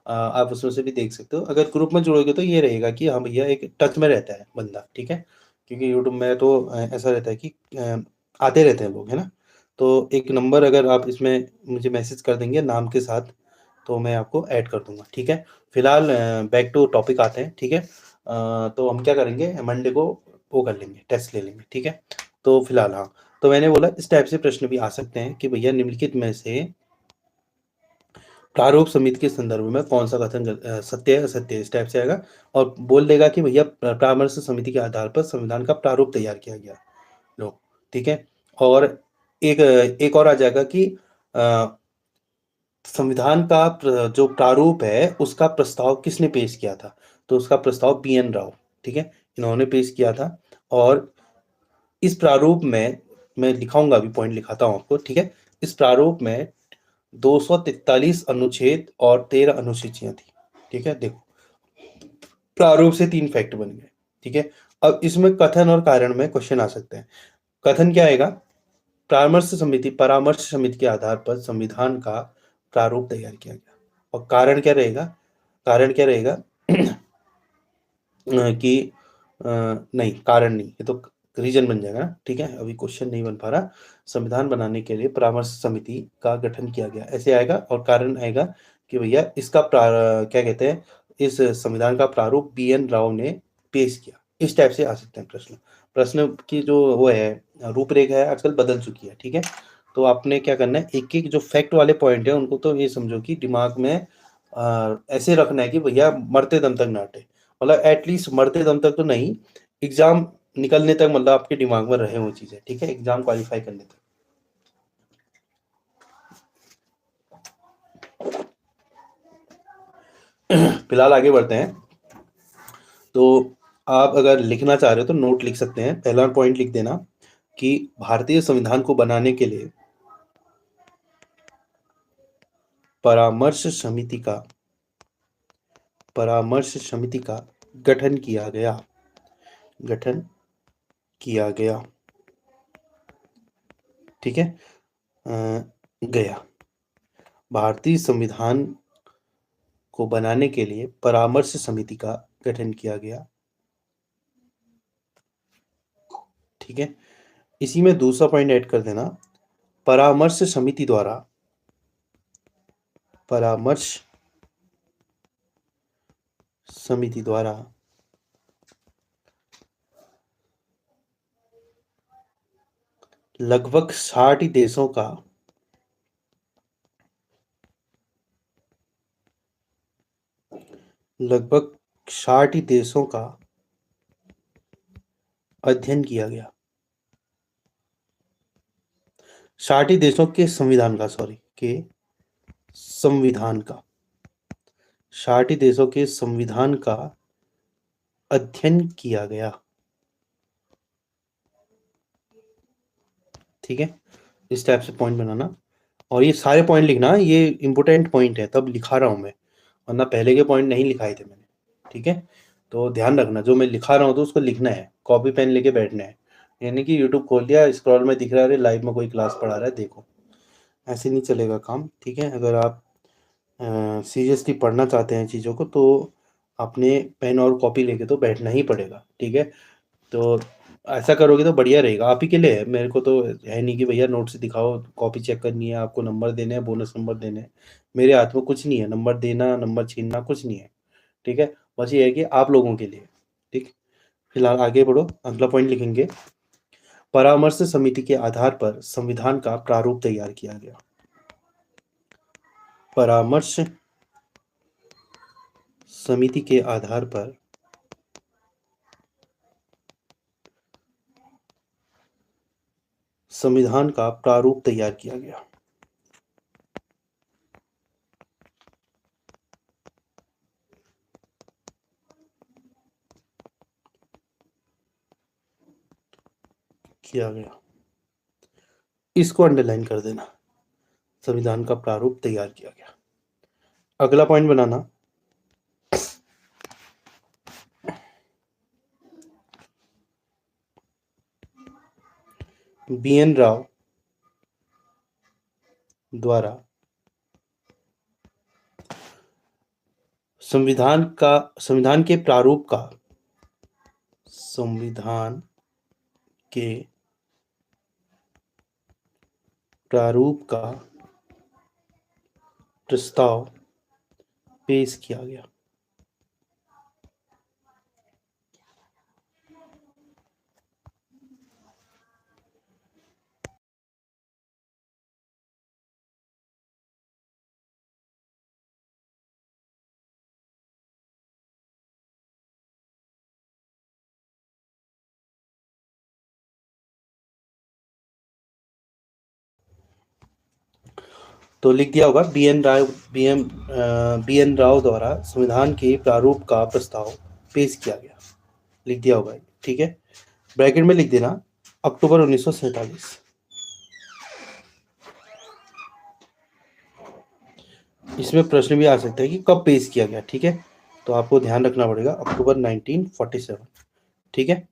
A: आप उसमें से भी देख सकते हो। अगर ग्रुप में जुड़ोगे तो ये रहेगा कि हाँ भैया एक टच में रहता है बंदा, ठीक है। क्योंकि यूट्यूब में तो ऐसा रहता है कि आते रहते हैं लोग, है ना। तो एक नंबर अगर आप इसमें मुझे मैसेज कर देंगे नाम के साथ, तो मैं आपको ऐड कर दूंगा, ठीक है। फिलहाल बैक टू टॉपिक आते हैं, ठीक है। तो हम क्या करेंगे, मंडे को वो कर लेंगे, टेस्ट ले लेंगे, ठीक है। तो फिलहाल हाँ, तो मैंने बोला इस टाइप से प्रश्न भी आ सकते हैं कि भैया निम्नलिखित में से प्रारूप समिति के संदर्भ में कौन सा कथन सत्य है, असत्य है, इस टाइप से आएगा। और बोल देगा कि भैया परामर्श समिति के आधार पर संविधान का प्रारूप तैयार किया गया, लो, ठीक है। और एक एक और आ जाएगा कि अ, संविधान का जो प्रारूप है उसका प्रस्ताव किसने पेश किया था, तो उसका प्रस्ताव BN राव, ठीक है, इन्होंने पेश किया था। और इस प्रारूप में मैं लिखाऊंगा, अभी पॉइंट लिखाता हूँ आपको, ठीक है। इस प्रारूप में 243 अनुच्छेद और 13 अनुसूचियां थी, ठीक है। देखो, प्रारूप से 3 फैक्ट बन गए, ठीक है। अब इसमें कथन और कारण में क्वेश्चन आ सकते हैं। कथन क्या आएगा, परामर्श समिति के आधार पर संविधान का प्रारूप तैयार किया गया। और कारण क्या रहेगा, कारण क्या रहेगा कि नहीं, कारण नहीं, ये तो रीजन बन जाएगा ना, ठीक है। अभी क्वेश्चन नहीं बन पा रहा। संविधान बनाने के लिए परामर्श समिति का गठन किया गया, ऐसे आएगा। और कारण आएगा कि भैया इसका क्या कहते हैं, इस संविधान का प्रारूप BN राव ने पेश किया। इस टाइप से आ सकते हैं प्रश्न। प्रश्न की जो वो है रूपरेखा है आजकल बदल चुकी है, ठीक है। तो आपने क्या करना है, एक एक जो फैक्ट वाले पॉइंट है उनको तो ये समझो कि दिमाग में ऐसे रखना है कि भैया मरते दम तक नाटे, मतलब एटलीस्ट मरते दम तक तो नहीं, एग्जाम निकलने तक मतलब आपके दिमाग में रहे वो चीजें, ठीक है, एग्जाम क्वालिफाई करने तक। फिलहाल आगे बढ़ते हैं। तो आप अगर लिखना चाह रहे हो तो नोट लिख सकते हैं। पहला पॉइंट लिख देना कि भारतीय संविधान को बनाने के लिए परामर्श समिति का परामर्श समिति का गठन किया गया, गठन किया गया, ठीक है। गया, भारतीय संविधान को बनाने के लिए परामर्श समिति का गठन किया गया, ठीक है। इसी में दूसरा पॉइंट ऐड कर देना, परामर्श समिति द्वारा परामर्श समिति द्वारा लगभग 60 देशों का लगभग 60 देशों का अध्ययन किया गया। 60 देशों के संविधान का, सॉरी, के संविधान का, 60 देशों के संविधान का अध्ययन किया गया, ठीक है। इस टाइप से पॉइंट बनाना। और ये सारे पॉइंट लिखना, ये इंपॉर्टेंट पॉइंट है तब लिखा रहा हूँ मैं, वरना पहले के पॉइंट नहीं लिखाए थे मैंने, ठीक है। तो ध्यान रखना, जो मैं लिखा रहा हूँ तो उसको लिखना है, कॉपी पेन लेके बैठना है। यानी कि यूट्यूब खोल लिया, स्क्रॉल में दिख रहा है लाइव में कोई क्लास पढ़ा रहा है, देखो, ऐसे नहीं चलेगा काम, ठीक है। अगर आप सीरियसली पढ़ना चाहते हैं चीज़ों को तो अपने पेन और कॉपी लेके तो बैठना ही पड़ेगा, ठीक है। तो ऐसा करोगे तो बढ़िया रहेगा, आप ही के लिए है, मेरे को तो है नहीं कि भैया नोट से दिखाओ, कॉपी चेक करनी है, आपको नंबर देने हैं, बोनस नंबर देने हैं। मेरे हाथ में कुछ नहीं है, नंबर देना, नंबर छीनना कुछ नहीं है, ठीक है। बस ये है कि आप लोगों के लिए, ठीक। फिलहाल आगे बढ़ो, अगला पॉइंट लिखेंगे। परामर्श समिति के आधार पर संविधान का प्रारूप तैयार किया गया। परामर्श समिति के आधार पर संविधान का प्रारूप तैयार किया गया। किया गया, इसको अंडरलाइन कर देना, संविधान का प्रारूप तैयार किया गया। अगला पॉइंट बनाना, BN राव द्वारा संविधान के प्रारूप का, संविधान के प्रारूप का प्रस्ताव पेश किया गया। तो लिख दिया होगा BN राव द्वारा संविधान के प्रारूप का प्रस्ताव पेश किया गया, लिख दिया होगा, ठीक है। ब्रैकेट में लिख देना अक्टूबर 1947। इसमें प्रश्न भी आ सकता है कि कब पेश किया गया, ठीक है। तो आपको ध्यान रखना पड़ेगा अक्टूबर 1947, ठीक है।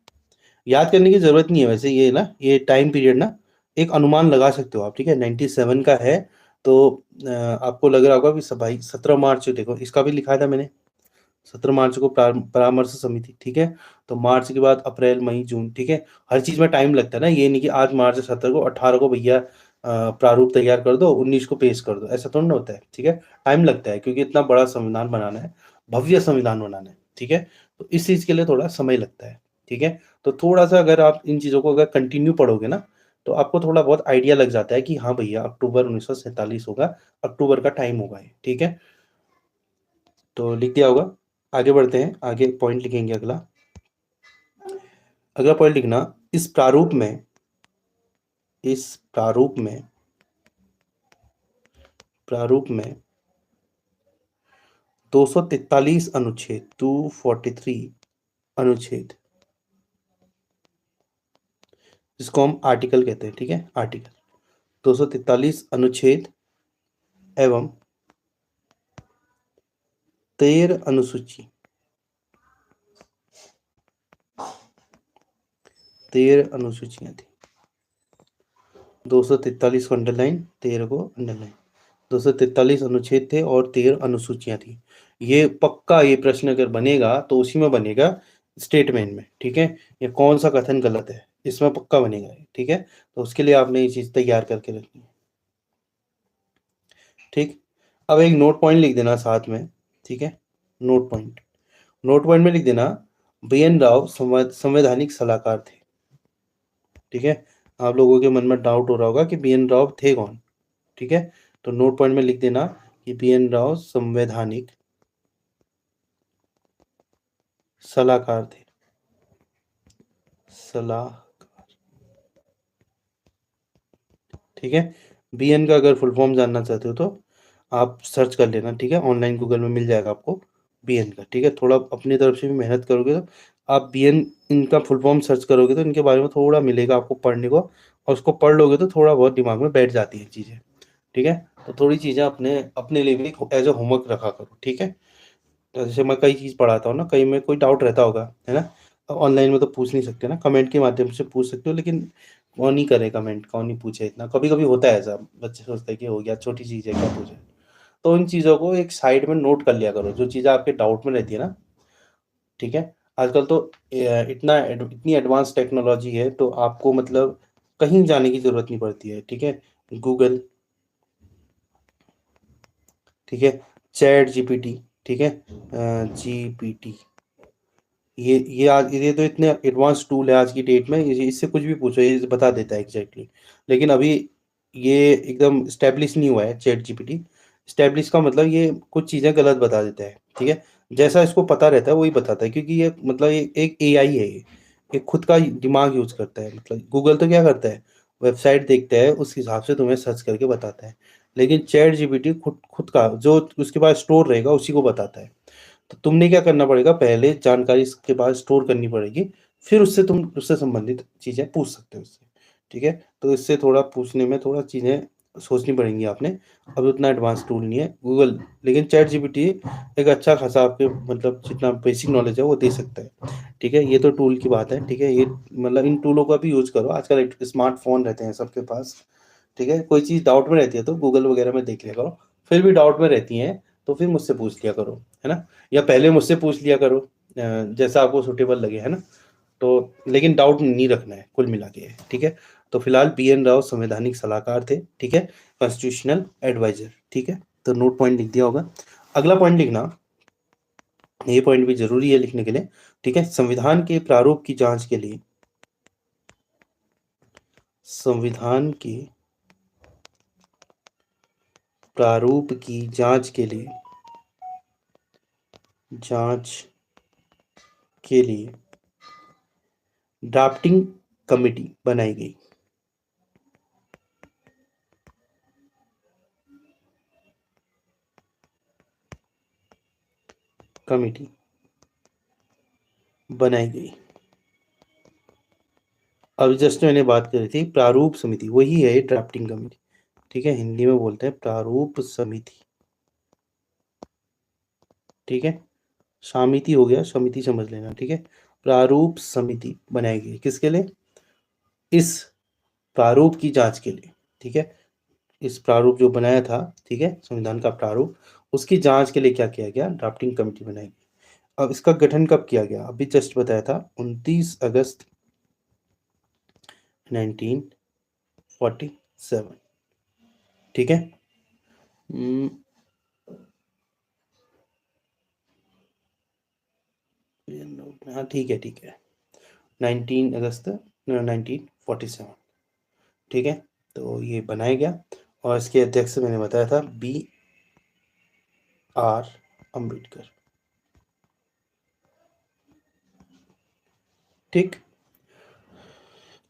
A: याद करने की जरूरत नहीं है वैसे, ये ना, ये टाइम पीरियड ना एक अनुमान लगा सकते हो आप, ठीक है। 97 का है, तो आपको लग रहा होगा कि भाई 17 मार्च, देखो इसका भी लिखा था मैंने, 17 मार्च को परामर्श समिति, ठीक है। तो मार्च के बाद अप्रैल, मई, जून, ठीक है। हर चीज में टाइम लगता है ना, ये नहीं कि आज मार्च 17 को, 18 को भैया प्रारूप तैयार कर दो, 19 को पेश कर दो, ऐसा थोड़ा ना होता है, ठीक है। टाइम लगता है, क्योंकि इतना बड़ा संविधान बनाना है, भव्य संविधान बनाना है, ठीक है। तो इस चीज के लिए थोड़ा समय लगता है, ठीक है। तो थोड़ा सा अगर आप इन चीजों को अगर कंटिन्यू पढ़ोगे ना, तो आपको थोड़ा बहुत आइडिया लग जाता है कि हाँ भैया अक्टूबर 1947 होगा, अक्टूबर का टाइम होगा ये, ठीक है। तो लिख दिया होगा। आगे बढ़ते हैं, आगे पॉइंट लिखेंगे। अगला पॉइंट लिखना, इस प्रारूप में, इस प्रारूप में 243 अनुच्छेद, 243 अनुच्छेद, जिसको हम आर्टिकल कहते हैं, ठीक है, आर्टिकल, 243 अनुच्छेद एवं 13 अनुसूची, 13 अनुसूचियां थी। 243 को अंडरलाइन, 13 को अंडरलाइन, 243 अनुच्छेद थे और 13 अनुसूचियां थी। ये पक्का, ये प्रश्न अगर बनेगा तो उसी में बनेगा, स्टेटमेंट में, ठीक है। ये कौन सा कथन गलत है, इसमें पक्का बनेगा ये, ठीक है। तो उसके लिए आपने ये चीज तैयार करके रखनी है, ठीक। अब एक नोट पॉइंट लिख देना साथ में, ठीक है। नोट पॉइंट, नोट पॉइंट में लिख देना, BN राव संवैधानिक सलाहकार थे, ठीक है। आप लोगों के मन में डाउट हो रहा होगा कि BN राव थे कौन, ठीक है। तो नोट पॉइंट में लिख देना कि BN राव संवैधानिक सलाहकार थे, सलाहकार, ठीक है। BN का अगर फुल फॉर्म जानना चाहते हो तो आप सर्च कर लेना, ठीक है, ऑनलाइन गूगल में मिल जाएगा आपको BN का, ठीक है। थोड़ा अपनी तरफ से भी मेहनत करोगे तो आप BN, इनका फुल फॉर्म सर्च करोगे तो इनके बारे में थोड़ा मिलेगा आपको पढ़ने को, और उसको पढ़ लोगे तो थोड़ा बहुत दिमाग में बैठ जाती है चीज़ें, ठीक है। तो थोड़ी चीज़ें अपने अपने लिए भी एज ए होमवर्क रखा करो, ठीक है। तो जैसे मैं कई चीज़ पढ़ाता हूँ ना, कई में कोई डाउट रहता होगा, है ना। ऑनलाइन में तो पूछ नहीं सकते ना, कमेंट के माध्यम से पूछ सकते हो, लेकिन कौन ही करे कमेंट, कौन ही पूछे इतना, कभी कभी होता है ऐसा, बच्चे सोचते हैं कि हो गया, छोटी चीज़ है क्या पूछे। तो इन चीज़ों को एक साइड में नोट कर लिया करो, जो चीज़ें आपके डाउट में रहती है ना, ठीक है। आजकल तो इतनी एडवांस टेक्नोलॉजी है, तो आपको मतलब कहीं जाने की ज़रूरत नहीं पड़ती है, ठीक है। गूगल, ठीक है, चैट जीपीटी, ठीक है, जीपीटी, ये आज ये तो इतने एडवांस टूल है आज की डेट में, इससे कुछ भी पूछो ये बता देता है एग्जैक्टली। लेकिन अभी ये एकदम स्टैब्लिश नहीं हुआ है चैट जीपीटी। स्टैब्लिश का मतलब ये कुछ चीज़ें गलत बता देता है, ठीक है। जैसा इसको पता रहता है वही बताता है, क्योंकि ये मतलब ये एक एआई है, ये खुद का दिमाग यूज करता है। मतलब गूगल तो क्या करता है, वेबसाइट देखता है, उस हिसाब से तुम्हें सर्च करके बताता है। लेकिन चैट जीपीटी खुद खुद का जो उसके पास स्टोर रहेगा उसी को बताता है। तो तुमने क्या करना पड़ेगा, पहले जानकारी इसके बाद स्टोर करनी पड़ेगी, फिर उससे तुम उससे संबंधित चीज़ें पूछ सकते हो उससे, ठीक है। तो इससे थोड़ा पूछने में थोड़ा चीज़ें सोचनी पड़ेंगी आपने। अब उतना एडवांस टूल नहीं है गूगल, लेकिन चैट जीपीटी एक अच्छा खासा आपके मतलब जितना बेसिक नॉलेज है वो दे सकता है, ठीक है। ये तो टूल की बात है, ठीक है। ये मतलब इन टूलों का भी यूज़ करो, आजकल स्मार्टफोन रहते हैं सबके पास, ठीक है। कोई चीज़ डाउट में रहती है तो गूगल वगैरह में देख लिया करो, फिर भी डाउट में रहती हैं तो फिर मुझसे पूछ लिया करो, है ना। या पहले मुझसे पूछ लिया करो, जैसा आपको सूटेबल लगे, है ना। तो लेकिन डाउट नहीं रखना है कुल मिला के, ठीक है। तो फिलहाल BN राव संवैधानिक सलाहकार थे, ठीक है, कॉन्स्टिट्यूशनल एडवाइजर, ठीक है। तो नोट पॉइंट लिख दिया होगा। अगला पॉइंट लिखना, ये पॉइंट भी जरूरी है लिखने के लिए, ठीक है। संविधान के प्रारूप की जांच के लिए, संविधान के प्रारूप की जांच के लिए, जांच के लिए ड्राफ्टिंग कमेटी बनाई गई। कमेटी बनाई गई। अब जस्ट मैंने बात करी थी प्रारूप समिति, वही है ड्राफ्टिंग कमेटी, ठीक है। हिंदी में बोलते हैं प्रारूप समिति, ठीक है। समिति हो गया, समिति समझ लेना, ठीक है। प्रारूप समिति बनाई गई किसके लिए, इस प्रारूप की जांच के लिए, ठीक है। इस प्रारूप जो बनाया था, ठीक है, संविधान का प्रारूप, उसकी जांच के लिए क्या किया गया, ड्राफ्टिंग कमेटी बनाई गई। अब इसका गठन कब किया गया, अभी जस्ट बताया था 29 अगस्त 1947, ठीक है। हाँ ठीक है, ठीक है, 19 अगस्त 1947, ठीक है। तो ये बनाया गया और इसके अध्यक्ष मैंने बताया था BR अम्बेडकर, ठीक।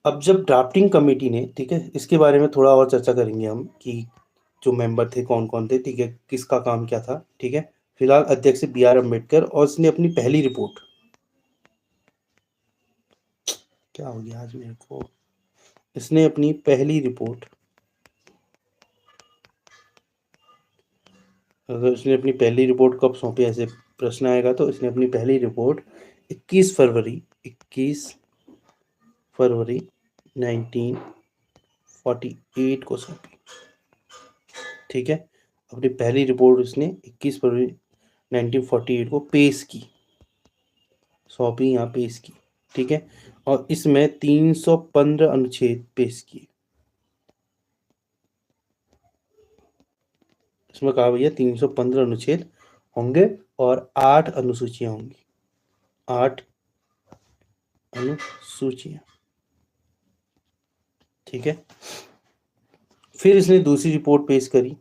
A: अब जब ड्राफ्टिंग कमेटी ने, ठीक है, इसके बारे में थोड़ा और चर्चा करेंगे हम कि जो मेंबर थे कौन कौन थे, ठीक है, किसका काम क्या था, ठीक है। फिलहाल अध्यक्ष BR अम्बेडकर, और इसने अपनी पहली रिपोर्ट, क्या हो गया आज मेरे को, इसने अपनी पहली रिपोर्ट, अगर इसने अपनी पहली रिपोर्ट कब सौंपी, ऐसे प्रश्न आएगा तो इसने अपनी पहली रिपोर्ट 21 फरवरी 1948 को सौंपी, ठीक है। अपनी पहली रिपोर्ट उसने 21 फरवरी 1948 को पेश की, सौंपी यहाँ पेश की, ठीक है। और इसमें 315 अनुच्छेद पेश किए। इसमें कहा भैया 315 अनुच्छेद होंगे और 8 अनुसूचियां होंगी, 8 अनुसूचियां, ठीक है। फिर इसने दूसरी रिपोर्ट पेश करी,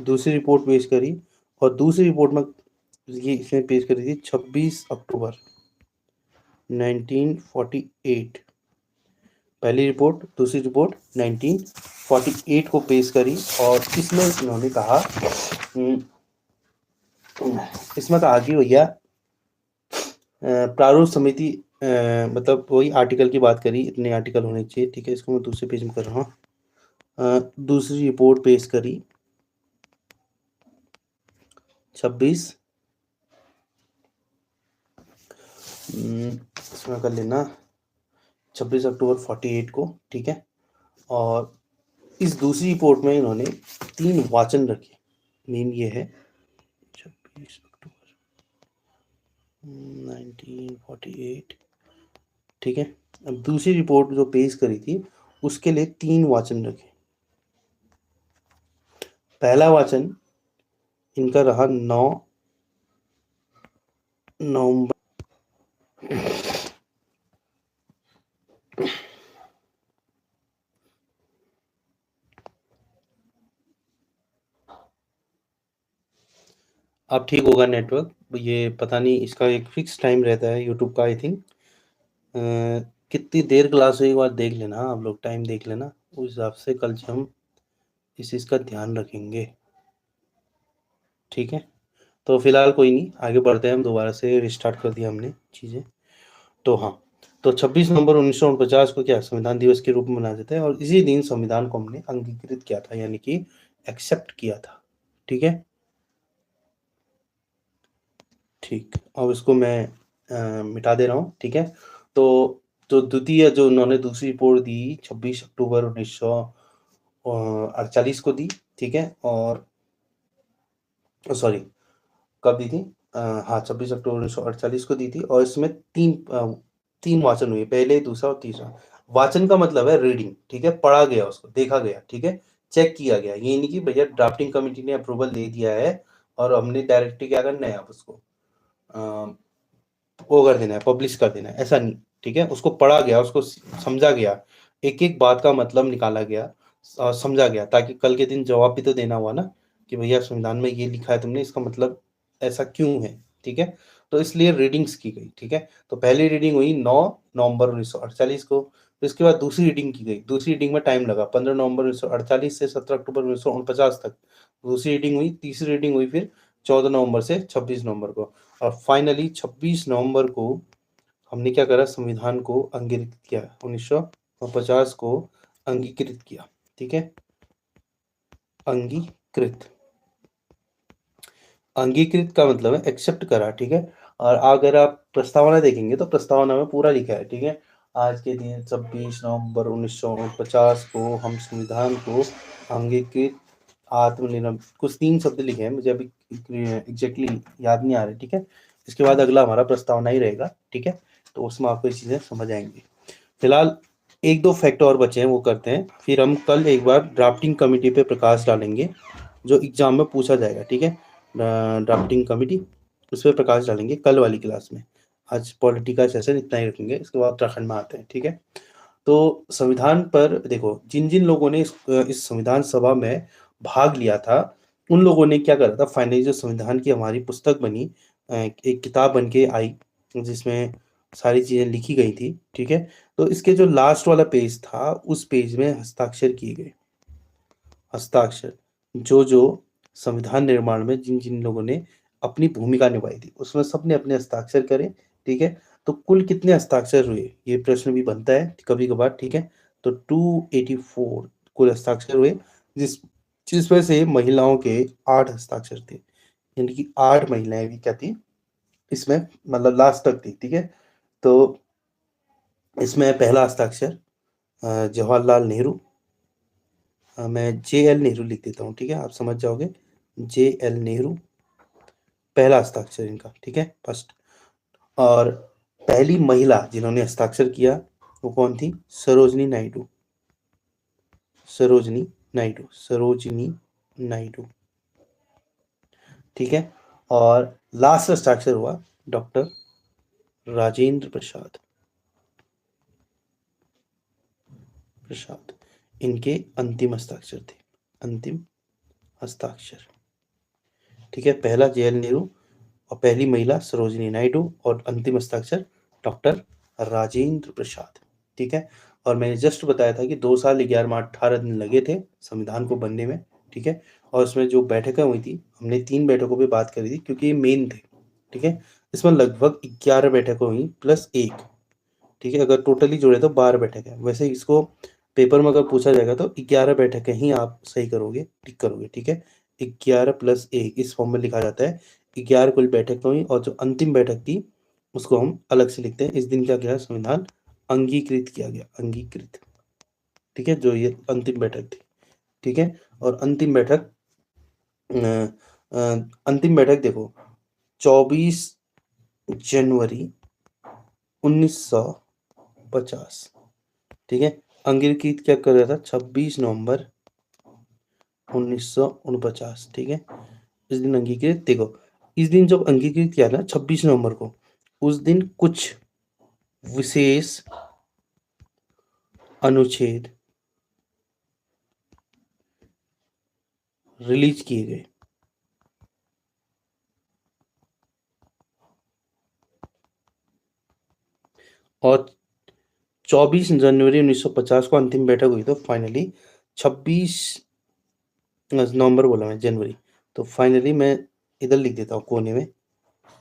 A: दूसरी रिपोर्ट पेश करी, और दूसरी रिपोर्ट में ये इसने पेश करी थी 26 अक्टूबर 1948। पहली रिपोर्ट, दूसरी रिपोर्ट 1948 को पेश करी, और इसमें इन्होंने कहा, इसमें कहा कि भैया प्रारूप समिति, मतलब वही आर्टिकल की बात करी, इतने आर्टिकल होने चाहिए, ठीक है। इसको मैं दूसरे पेज में कर रहा हूँ। दूसरी रिपोर्ट पेश करी 26, इसमें कर लेना 26 अक्टूबर 48 को, ठीक है। और इस दूसरी रिपोर्ट में इन्होंने 3 वाचन रखे, मेन ये है 26 अक्टूबर 1948। ठीक है, अब दूसरी रिपोर्ट जो पेश करी थी उसके लिए 3 वाचन रखे। पहला वाचन इनका रहा 9 नवंबर। अब ठीक होगा नेटवर्क, ये पता नहीं, इसका एक फिक्स टाइम रहता है यूट्यूब का, आई थिंक। कितनी देर क्लास हुई एक बार देख लेना, आप लोग टाइम देख लेना, उस हिसाब से कल से हम इस चीज़ का ध्यान रखेंगे। ठीक है, तो फिलहाल कोई नहीं, आगे बढ़ते हैं, हम दोबारा से रिस्टार्ट कर दिया हमने चीज़ें। तो हाँ, तो 26 नवंबर 1949 को क्या संविधान दिवस के रूप में मनाया जाता है, और इसी दिन संविधान को हमने अंगीकृत किया था, यानी कि एक्सेप्ट किया था। ठीक है, ठीक, अब इसको मैं मिटा दे रहा हूँ। ठीक है, तो जो द्वितीय, जो उन्होंने दूसरी रिपोर्ट दी 26 अक्टूबर 1948 को दी। ठीक है, और सॉरी, कब दी थी? हाँ, 26 अक्टूबर 1948 को दी थी, और इसमें तीन वाचन हुए, पहले, दूसरा और तीसरा। वाचन का मतलब है रीडिंग। ठीक है, पढ़ा गया, उसको देखा गया। ठीक है, चेक किया गया, ये नहीं कि भैया ड्राफ्टिंग कमेटी ने अप्रूवल दे दिया है और हमने डायरेक्टली क्या करना है, आप उसको वो कर देना है, पब्लिश कर देना है, ऐसा नहीं। ठीक है, उसको पढ़ा गया, उसको समझा गया, एक एक बात का मतलब निकाला गया और समझा गया, ताकि कल के दिन जवाब भी तो देना हुआ ना, कि भैया संविधान में ये लिखा है तुमने, इसका मतलब ऐसा क्यों है। ठीक है, तो इसलिए रीडिंग्स की गई। ठीक है, तो पहली रीडिंग हुई 9 नवंबर 1948 को, फिर इसके बाद दूसरी रीडिंग की गई। दूसरी रीडिंग में टाइम लगा, 15 नवंबर 1948 से 17 अक्टूबर 1949 तक दूसरी रीडिंग हुई। तीसरी रीडिंग हुई फिर 14 नवंबर से 26 नवंबर को, और फाइनली 26 नवंबर को हमने क्या करा, संविधान को अंगीकृत किया, 1950 को अंगीकृत किया। ठीक है, अंगीकृत, अंगीकृत का मतलब है एक्सेप्ट करा। ठीक है, और अगर आप प्रस्तावना देखेंगे तो प्रस्तावना में पूरा लिखा है। ठीक है, आज के दिन 26 नवंबर 1949 को हम संविधान को अंगीकृत आत्मनिर्भर, कुछ 3 शब्द लिखे हैं, मुझे अभी एग्जैक्टली याद नहीं आ रहे। ठीक है, इसके बाद अगला हमारा प्रस्तावना ही रहेगा। ठीक है, तो उसमें आपको ये चीज़ें समझ आएंगी। फिलहाल एक दो फैक्ट और बचे हैं, वो करते हैं, फिर हम कल एक बार ड्राफ्टिंग कमेटी पे प्रकाश डालेंगे, जो एग्जाम में पूछा जाएगा। ठीक है, ड्राफ्टिंग कमेटी, उस पर प्रकाश डालेंगे कल वाली क्लास में। आज पॉलिटी का सेशन इतना ही रखेंगे, इसके बाद उत्तराखंड में आते हैं। ठीक है, तो संविधान पर देखो, जिन जिन लोगों ने इस संविधान सभा में भाग लिया था, उन लोगों ने क्या करा था, फाइनली जो संविधान की हमारी पुस्तक बनी, एक किताब बन के आई, जिसमें सारी चीज़ें लिखी गई थी। ठीक है, तो इसके जो लास्ट वाला पेज था, उस पेज में हस्ताक्षर किए गए, हस्ताक्षर, जो जो संविधान निर्माण में जिन जिन लोगों ने अपनी भूमिका निभाई थी, उसमें सबने अपने हस्ताक्षर करे। ठीक है, तो कुल कितने हस्ताक्षर हुए, ये प्रश्न भी बनता है कभी कभार। ठीक है, तो 284 कुल हस्ताक्षर हुए, जिस जिसमें से महिलाओं के 8 हस्ताक्षर थे, यानी कि 8 महिलाएं भी क्या थी इसमें, मतलब लास्ट तक थी। ठीक है, तो इसमें पहला हस्ताक्षर जवाहरलाल नेहरू, मैं JL नेहरू लिख देता हूँ। ठीक है, आप समझ जाओगे, JL नेहरू पहला हस्ताक्षर इनका। ठीक है, फर्स्ट। और पहली महिला जिन्होंने हस्ताक्षर किया वो कौन थी, सरोजनी नायडू, सरोजनी नायडू, सरोजिनी नायडू। ठीक है, और लास्ट हस्ताक्षर हुआ डॉक्टर राजेंद्र प्रसाद, प्रसाद, इनके अंतिम हस्ताक्षर थे, अंतिम हस्ताक्षर। ठीक है, पहला JL नेहरू, और पहली महिला सरोजिनी नायडू, और अंतिम हस्ताक्षर डॉक्टर राजेंद्र प्रसाद। ठीक है, और मैंने जस्ट बताया था कि 2 साल 11 माह 18 दिन लगे थे संविधान को बनने में। ठीक है, और इसमें जो बैठकें हुई थी, हमने 3 बैठकों पे बात करी थी, क्योंकि ये मेन थे। ठीक है, इसमें लगभग 11 बैठकें हुई प्लस एक। ठीक है, अगर टोटली जोड़े तो 12 बैठक है। वैसे इसको पेपर में अगर पूछा जाएगा तो 11 बैठकें ही आप सही करोगे, टिक करोगे। ठीक है, 11 + 1 इस फॉर्म में लिखा जाता है। 11 कुल बैठक हुई, और जो अंतिम बैठक थी उसको हम अलग से लिखते हैं। इस दिन क्या गया, संविधान अंगीकृत किया गया, अंगीकृत। ठीक है, जो ये अंतिम बैठक थी। ठीक है, और अंतिम बैठक अंतिम बैठक देखो 24 जनवरी 1950, ठीक है। अंगिरकीत क्या कर रहा था 26 नवंबर 1949, ठीक है। इस दिन अंगीकृत देखो, इस दिन जब अंगीकृत किया ना 26 नवंबर को, उस दिन कुछ विशेष अनुच्छेद रिलीज किए गए। और 24 जनवरी 1950 को अंतिम बैठक हुई, तो फाइनली 26 नवंबर बोला मैं, जनवरी, तो फाइनली मैं इधर लिख देता हूँ कोने में,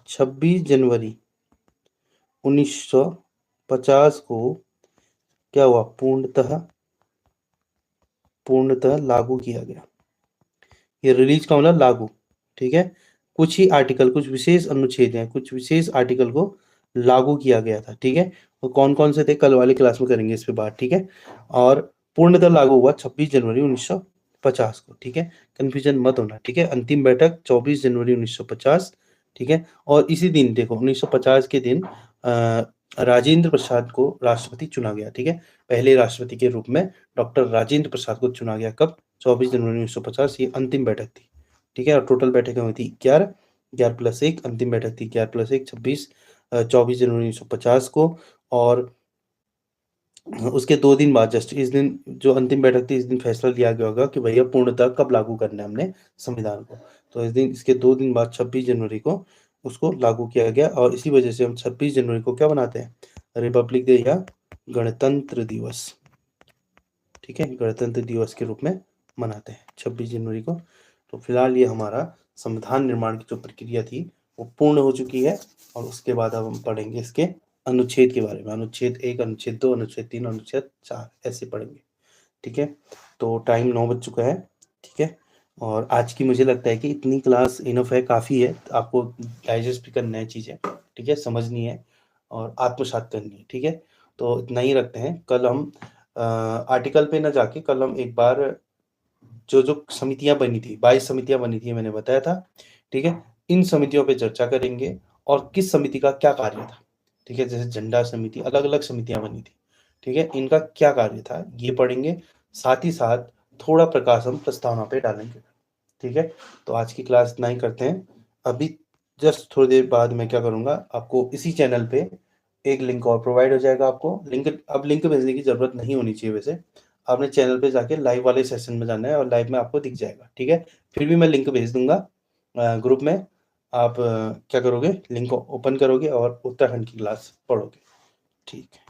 A: 26 जनवरी 1950 को क्या हुआ, पूर्णतः लागू किया गया। ये रिलीज का मतलब लागू, ठीक है। कुछ ही आर्टिकल, कुछ विशेष अनुच्छेद हैं, कुछ विशेष आर्टिकल को लागू किया गया था, ठीक है। वो कौन कौन से थे कल वाली क्लास में करेंगे इस पे बात, ठीक है। और पूर्णतः लागू हुआ 26 जनवरी 1950 को, ठीक है। कंफ्यूजन मत होना, ठीक है। अंतिम बैठक 24 जनवरी 1950, ठीक है। और इसी दिन देखो 1950 के दिन राजेंद्र प्रसाद को राष्ट्रपति चुना गया, ठीक है। पहले राष्ट्रपति के रूप में डॉक्टर राजेंद्र प्रसाद को चुना गया, कब, 24 जनवरी 1950। ये अंतिम बैठक थी, ठीक है। और टोटल बैठकें हुई थी 11, 11+1, अंतिम बैठक थी 11+1, 24 जनवरी 1950 को। और उसके 2 दिन बाद, जस्ट इस दिन जो अंतिम बैठक थी, इस दिन फैसला लिया गया होगा कि भैया पूर्णतः कब लागू करना है हमने संविधान को। तो इस दिन, इसके 2 दिन बाद 26 जनवरी को उसको लागू किया गया। और इसी वजह से हम 26 जनवरी को क्या बनाते हैं, रिपब्लिक डे या गणतंत्र दिवस, ठीक है, गणतंत्र दिवस के रूप में मनाते हैं 26 जनवरी को। तो फिलहाल ये हमारा संविधान निर्माण की जो प्रक्रिया थी वो पूर्ण हो चुकी है। और उसके बाद अब हम पढ़ेंगे इसके अनुच्छेद के बारे में, अनुच्छेद 1, अनुच्छेद 2, अनुच्छेद 3, अनुच्छेद 4, ऐसे पढ़ेंगे, ठीक है। तो टाइम 9 बज चुका है, ठीक है। और आज की मुझे लगता है कि इतनी क्लास इनफ है, काफ़ी है। आपको डाइजेस्ट भी करना है चीज़ें, ठीक है, समझनी है और आत्मसात करनी है, ठीक है। तो इतना ही रखते हैं। कल हम आर्टिकल पे ना जाके, कल हम एक बार जो समितियां बनी थी, 22 समितियां बनी थी मैंने बताया था, ठीक है, इन समितियों पे चर्चा करेंगे और किस समिति का क्या कार्य था, ठीक है। जैसे झंडा समिति, अलग अलग समितियां बनी थी, ठीक है, इनका क्या कार्य था ये पढ़ेंगे। साथ ही साथ थोड़ा प्रकाश हम प्रस्तावना पे डालेंगे, ठीक है। तो आज की क्लास इतना ही करते हैं। अभी जस्ट थोड़ी देर बाद मैं क्या करूँगा, आपको इसी चैनल पे एक लिंक और प्रोवाइड हो जाएगा। आपको लिंक, अब लिंक भेजने की ज़रूरत नहीं होनी चाहिए वैसे। आपने चैनल पे जाके लाइव वाले सेशन में जाना है और लाइव में आपको दिख जाएगा, ठीक है। फिर भी मैं लिंक भेज दूंगा ग्रुप में। आप क्या करोगे, लिंक को ओपन करोगे और उत्तराखंड की क्लास पढ़ोगे, ठीक है।